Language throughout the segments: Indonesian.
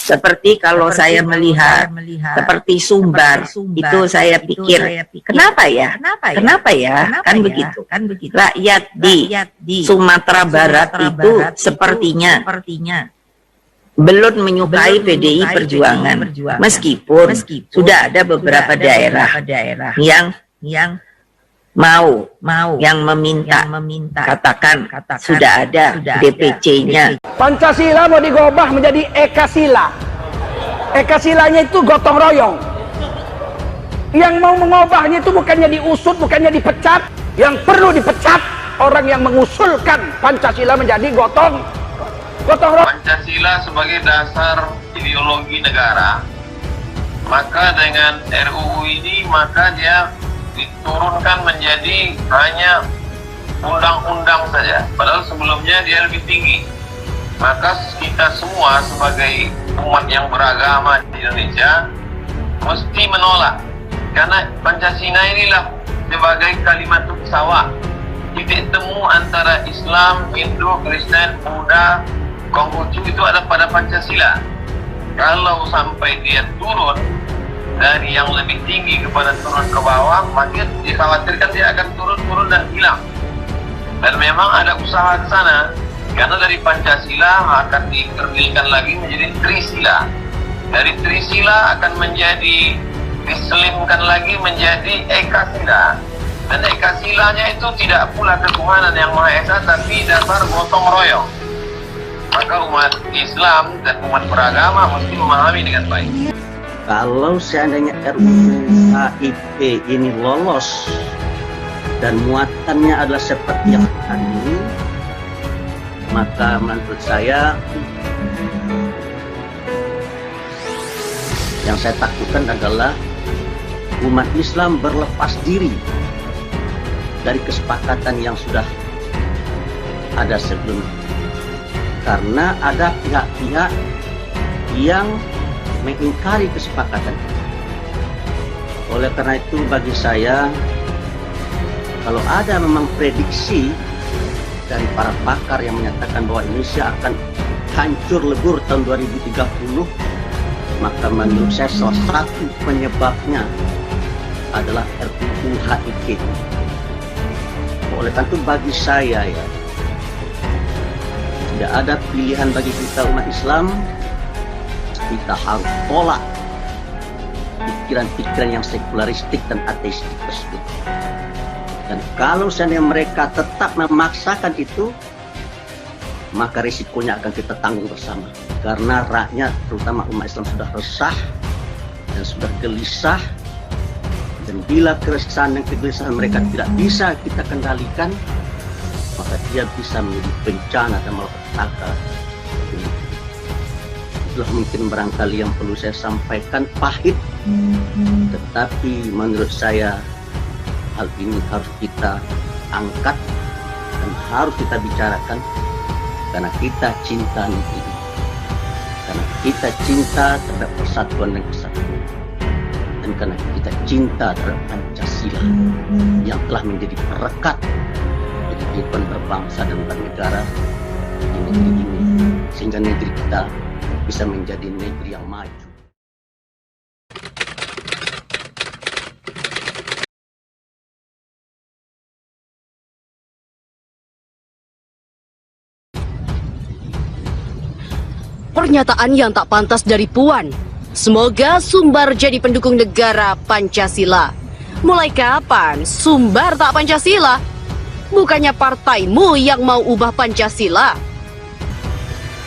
Seperti kalau saya melihat seperti Sumbar, itu saya pikir, kenapa ya? Kan begitu. Rakyat di Sumatera Barat itu sepertinya belum menyukai PDI Perjuangan, meskipun sudah ada beberapa daerah yang mau yang meminta, katakan sudah ada DPC-nya. Pancasila mau digubah menjadi Ekasila. Ekasilanya itu gotong royong. Yang mau mengubahnya itu bukannya diusut, bukannya dipecat. Yang perlu dipecat orang yang mengusulkan Pancasila menjadi gotong royong. Pancasila sebagai dasar ideologi negara, maka dengan RUU ini maka dia diturunkan menjadi hanya undang-undang saja, padahal sebelumnya dia lebih tinggi. Maka kita semua sebagai umat yang beragama di Indonesia mesti menolak, karena Pancasila inilah sebagai kalimat sawa, titik temu antara Islam, Hindu, Kristen, Buddha, Konghucu itu ada pada Pancasila. Kalau sampai dia turun dari yang lebih tinggi kepada turun ke bawah, maka dikhawatirkan dia akan turun dan hilang. Dan memang ada usaha ke sana, karena dari Pancasila akan dikerdilkan lagi menjadi Trisila. Dari Trisila akan menjadi diselimkan lagi menjadi Ekasila. Dan Ekasilanya itu tidak pula ketuhanan yang Maha Esa, tapi dasar gotong royong. Maka umat Islam dan umat beragama mesti memahami dengan baik. Kalau seandainya RUU HIP ini lolos dan muatannya adalah seperti yang tadi, maka menurut saya yang saya takutkan adalah umat Islam berlepas diri dari kesepakatan yang sudah ada sebelumnya, karena ada pihak-pihak yang mengingkari kesepakatan. Oleh karena itu bagi saya, kalau ada memang prediksi dari para pakar yang menyatakan bahwa Indonesia akan hancur lebur tahun 2030, maka menurut saya salah satu penyebabnya adalah RUU HIP. Oleh karena itu bagi saya ya, tidak ada pilihan bagi kita umat Islam. Kita harus tolak pikiran-pikiran yang sekularistik dan ateistik tersebut. Dan kalau seandainya mereka tetap memaksakan itu, maka risikonya akan kita tanggung bersama. Karena rakyat, terutama umat Islam, sudah resah dan sudah gelisah. Dan bila keresahan dan kegelisahan mereka tidak bisa kita kendalikan, maka dia bisa menjadi bencana dan malapetaka. Itulah mungkin barangkali yang perlu saya sampaikan, pahit, tetapi menurut saya hal ini harus kita angkat dan harus kita bicarakan, karena kita cinta negeri ini, karena kita cinta terhadap persatuan dan kesatuan, dan karena kita cinta terhadap Pancasila yang telah menjadi perekat bagi kehidupan berbangsa dan bernegara di negeri ini, sehingga negeri kita bisa menjadi negeri yang maju. Pernyataan yang tak pantas dari Puan. Semoga Sumbar jadi pendukung negara Pancasila. Mulai kapan Sumbar tak Pancasila? Bukannya partaimu yang mau ubah Pancasila?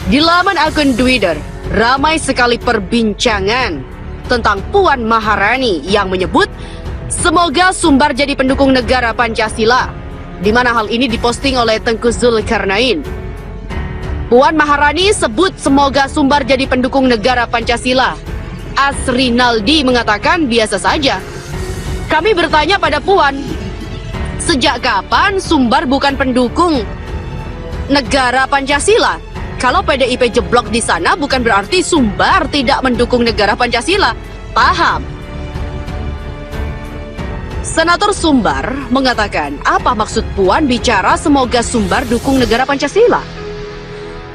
Di laman akun Twitter, ramai sekali perbincangan tentang Puan Maharani yang menyebut semoga Sumbar jadi pendukung negara Pancasila, di mana hal ini diposting oleh Tengku Zulkarnain. Puan Maharani sebut semoga Sumbar jadi pendukung negara Pancasila. Asrinaldi mengatakan biasa saja. Kami bertanya pada Puan, sejak kapan Sumbar bukan pendukung negara Pancasila? Kalau PDIP jeblok di sana bukan berarti Sumbar tidak mendukung negara Pancasila. Paham? Senator Sumbar mengatakan, apa maksud Puan bicara semoga Sumbar dukung negara Pancasila?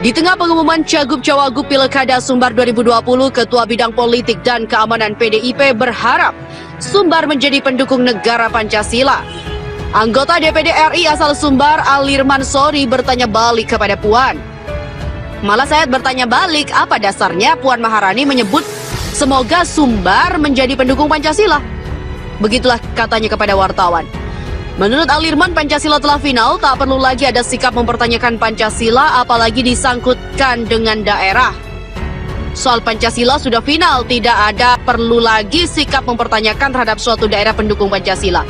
Di tengah pengumuman Cagup-Cawagup Pilkada Sumbar 2020, Ketua Bidang Politik dan Keamanan PDIP berharap Sumbar menjadi pendukung negara Pancasila. Anggota DPD RI asal Sumbar, Alirman Sori, bertanya balik kepada Puan. Malah saya bertanya balik, apa dasarnya Puan Maharani menyebut semoga Sumbar menjadi pendukung Pancasila? Begitulah katanya kepada wartawan. Menurut Alirman, Pancasila telah final, tak perlu lagi ada sikap mempertanyakan Pancasila, apalagi disangkutkan dengan daerah. Soal Pancasila sudah final, tidak ada perlu lagi sikap mempertanyakan terhadap suatu daerah pendukung Pancasila.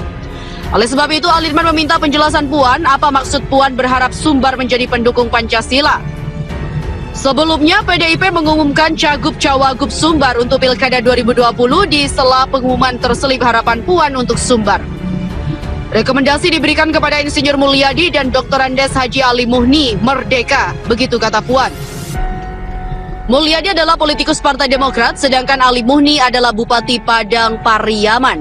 Oleh sebab itu, Alirman meminta penjelasan Puan, apa maksud Puan berharap Sumbar menjadi pendukung Pancasila. Sebelumnya, PDIP mengumumkan Cagup-Cawagup Sumbar untuk Pilkada 2020 di sela pengumuman terselip harapan Puan untuk Sumbar. Rekomendasi diberikan kepada Insinyur Mulyadi dan Dr. Andes Haji Ali Muhni, Merdeka, begitu kata Puan. Mulyadi adalah politikus Partai Demokrat, sedangkan Ali Muhni adalah Bupati Padang Pariaman.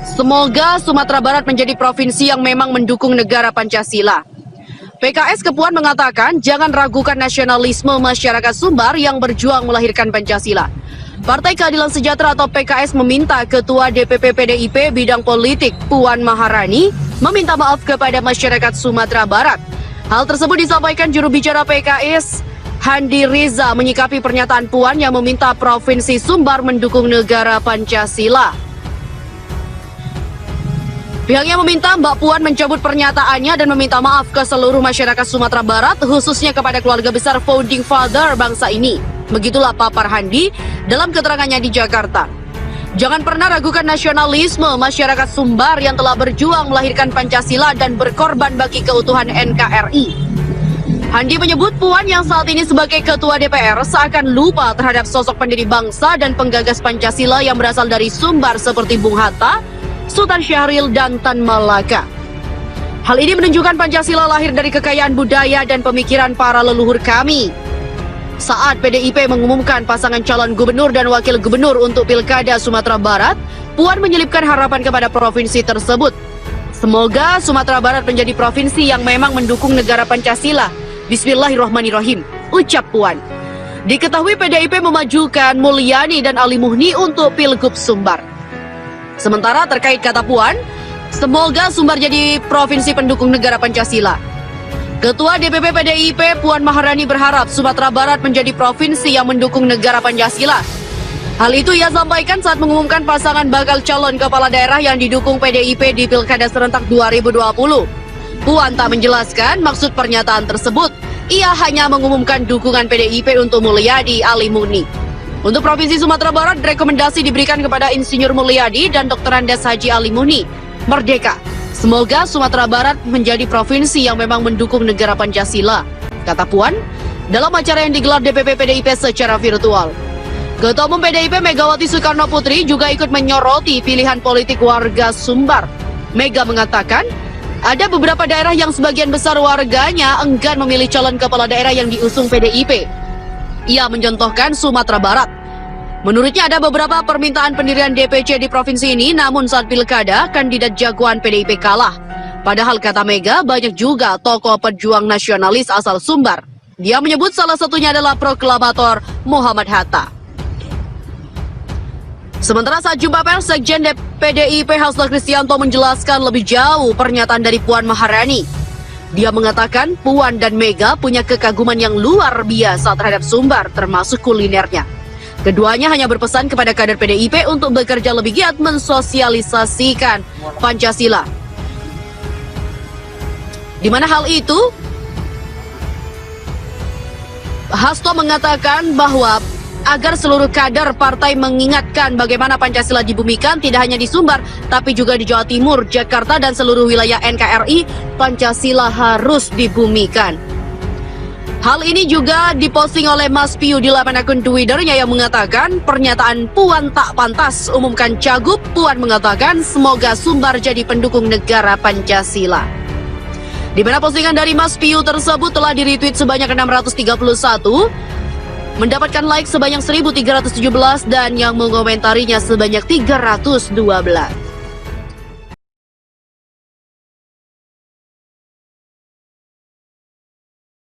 Semoga Sumatera Barat menjadi provinsi yang memang mendukung negara Pancasila. PKS ke Puan mengatakan, jangan ragukan nasionalisme masyarakat Sumbar yang berjuang melahirkan Pancasila. Partai Keadilan Sejahtera atau PKS meminta Ketua DPP PDIP Bidang Politik Puan Maharani meminta maaf kepada masyarakat Sumatera Barat. Hal tersebut disampaikan juru bicara PKS Handi Riza menyikapi pernyataan Puan yang meminta Provinsi Sumbar mendukung negara Pancasila. Pihaknya meminta Mbak Puan mencabut pernyataannya dan meminta maaf ke seluruh masyarakat Sumatera Barat, khususnya kepada keluarga besar Founding Father bangsa ini. Begitulah papar Handi dalam keterangannya di Jakarta. Jangan pernah ragukan nasionalisme masyarakat Sumbar yang telah berjuang melahirkan Pancasila dan berkorban bagi keutuhan NKRI. Handi menyebut Puan yang saat ini sebagai Ketua DPR seakan lupa terhadap sosok pendiri bangsa dan penggagas Pancasila yang berasal dari Sumbar seperti Bung Hatta, Sultan Syahrir, dan Tan Malaka. Hal ini menunjukkan Pancasila lahir dari kekayaan budaya dan pemikiran para leluhur kami. Saat PDIP mengumumkan pasangan calon gubernur dan wakil gubernur untuk Pilkada Sumatera Barat, Puan menyelipkan harapan kepada provinsi tersebut. Semoga Sumatera Barat menjadi provinsi yang memang mendukung negara Pancasila. Bismillahirrahmanirrahim, ucap Puan. Diketahui PDIP memajukan Mulyani dan Ali Muhni untuk Pilgub Sumbar. Sementara terkait kata Puan, semoga Sumbar jadi provinsi pendukung negara Pancasila. Ketua DPP PDIP Puan Maharani berharap Sumatera Barat menjadi provinsi yang mendukung negara Pancasila. Hal itu ia sampaikan saat mengumumkan pasangan bakal calon kepala daerah yang didukung PDIP di Pilkada serentak 2020. Puan tak menjelaskan maksud pernyataan tersebut. Ia hanya mengumumkan dukungan PDIP untuk Mulyadi Ali Muhni. Untuk Provinsi Sumatera Barat, rekomendasi diberikan kepada Insinyur Mulyadi dan Dr. Andes Haji Ali Muhni, Merdeka. Semoga Sumatera Barat menjadi provinsi yang memang mendukung negara Pancasila, kata Puan dalam acara yang digelar DPP PDIP secara virtual. Ketua Umum PDIP Megawati Soekarno Putri juga ikut menyoroti pilihan politik warga Sumbar. Mega mengatakan, ada beberapa daerah yang sebagian besar warganya enggan memilih calon kepala daerah yang diusung PDIP. Ia mencontohkan Sumatera Barat. Menurutnya ada beberapa permintaan pendirian DPC di provinsi ini, namun saat pilkada, kandidat jagoan PDIP kalah. Padahal kata Mega, banyak juga tokoh pejuang nasionalis asal Sumbar. Dia menyebut salah satunya adalah proklamator Muhammad Hatta. Sementara saat jumpa pers, Sekjen PDIP Hasto Kristianto menjelaskan lebih jauh pernyataan dari Puan Maharani. Dia mengatakan Puan dan Mega punya kekaguman yang luar biasa terhadap Sumbar, termasuk kulinernya. Keduanya hanya berpesan kepada kader PDIP untuk bekerja lebih giat mensosialisasikan Pancasila. Di mana hal itu, Hasto mengatakan bahwa agar seluruh kader partai mengingatkan bagaimana Pancasila dibumikan tidak hanya di Sumbar, tapi juga di Jawa Timur, Jakarta, dan seluruh wilayah NKRI, Pancasila harus dibumikan. Hal ini juga diposting oleh Mas Piu di laman akun Twitternya yang mengatakan pernyataan Puan tak pantas umumkan Cagup. Puan mengatakan semoga Sumbar jadi pendukung negara Pancasila. Di mana postingan dari Mas Piu tersebut telah di-retweet sebanyak 631, mendapatkan like sebanyak 1.317 dan yang mengomentarinya sebanyak 312.